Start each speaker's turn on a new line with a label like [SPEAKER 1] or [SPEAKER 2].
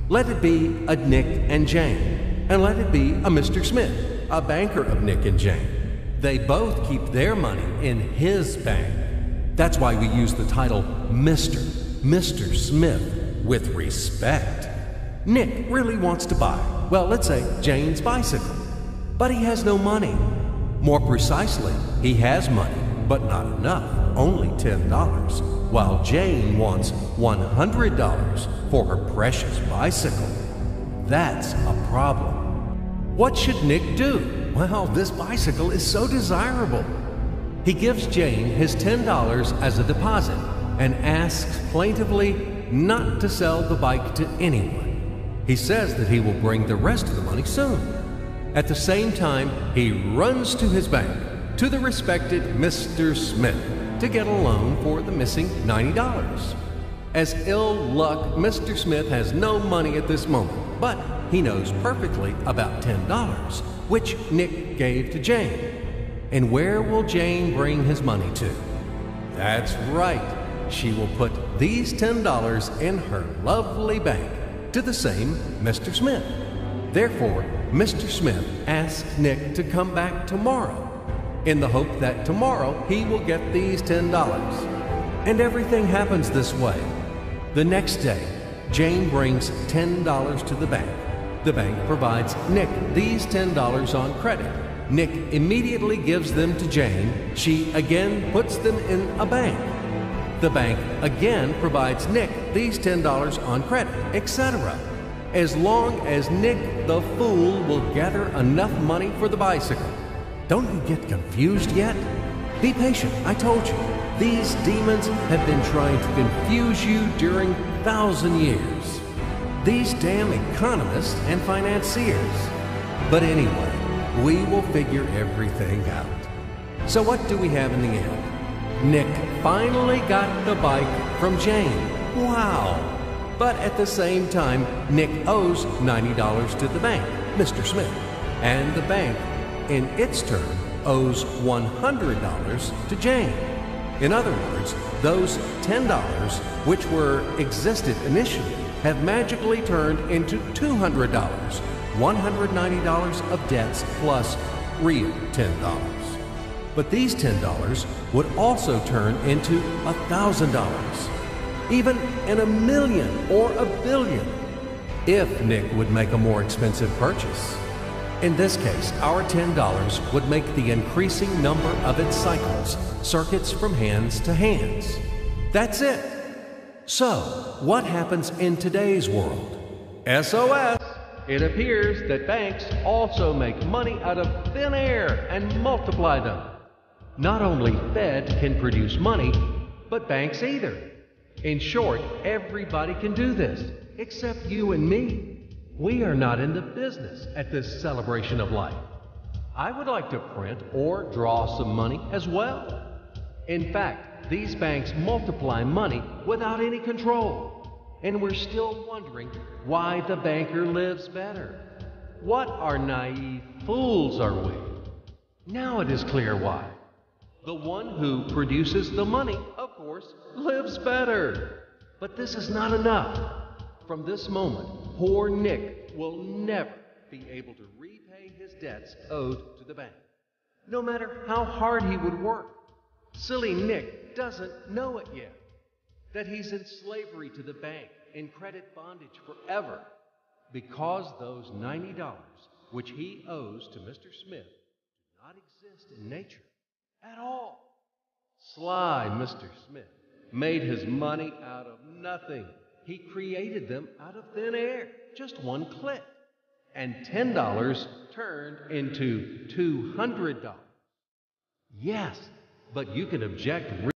[SPEAKER 1] Let it be a Nick and Jane, and let it be a Mr. Smith, a banker of Nick and Jane. They both keep their money in his bank. That's why we use the title Mr. Smith with respect. Nick really wants to buy, well, let's say Jane's bicycle, but he has no money. More precisely, he has money, but not enough, only $10, while Jane wants $100 for her precious bicycle. That's a problem. What should Nick do? Well, this bicycle is so desirable. He gives Jane his $10 as a deposit and asks plaintively not to sell the bike to anyone. He says that he will bring the rest of the money soon. At the same time, he runs to his bank, to the respected Mr. Smith, to get a loan for the missing $90. As ill luck, Mr. Smith has no money at this moment, but he knows perfectly about $10, which Nick gave to Jane. And where will Jane bring his money to? That's right. She will put these $10 in her lovely bank to the same Mr. Smith. Therefore, Mr. Smith asks Nick to come back tomorrow in the hope that tomorrow he will get these $10. And everything happens this way. The next day, Jane brings $10 to the bank. The bank provides Nick these $10 on credit. Nick immediately gives them to Jane. She again puts them in a bank. The bank again provides Nick these $10 on credit, etc. As long as Nick the fool will gather enough money for the bicycle. Don't you get confused yet? Be patient, I told you. These demons have been trying to confuse you during 1,000 years. These damn economists and financiers. But anyway, we will figure everything out. So what do we have in the end? Nick finally got the bike from Jane. Wow! But at the same time, Nick owes $90 to the bank, Mr. Smith. And the bank, in its turn, owes $100 to Jane. In other words, those $10, which existed initially, have magically turned into $200, $190 of debts plus real $10. But these $10 would also turn into $1,000, even in $1 million or $1 billion, if Nick would make a more expensive purchase. In this case, our $10 would make the increasing number of its cycles, circuits from hands to hands. That's it. So, what happens in today's world? SOS! It appears that banks also make money out of thin air and multiply them. Not only Fed can produce money, but banks either. In short, everybody can do this, except you and me. We are not in the business at this celebration of life. I would like to print or draw some money as well. In fact, these banks multiply money without any control. And we're still wondering why the banker lives better. What are naive fools are we? Now it is clear why. The one who produces the money, of course, lives better. But this is not enough. From this moment, poor Nick will never be able to repay his debts owed to the bank, no matter how hard he would work. Silly Nick doesn't know it yet, that he's in slavery to the bank, in credit bondage forever, because those $90 which he owes to Mr. Smith do not exist in nature at all. Sly Mr. Smith made his money out of nothing. He created them out of thin air, just one click. And $10 turned into $200. Yes, but you can object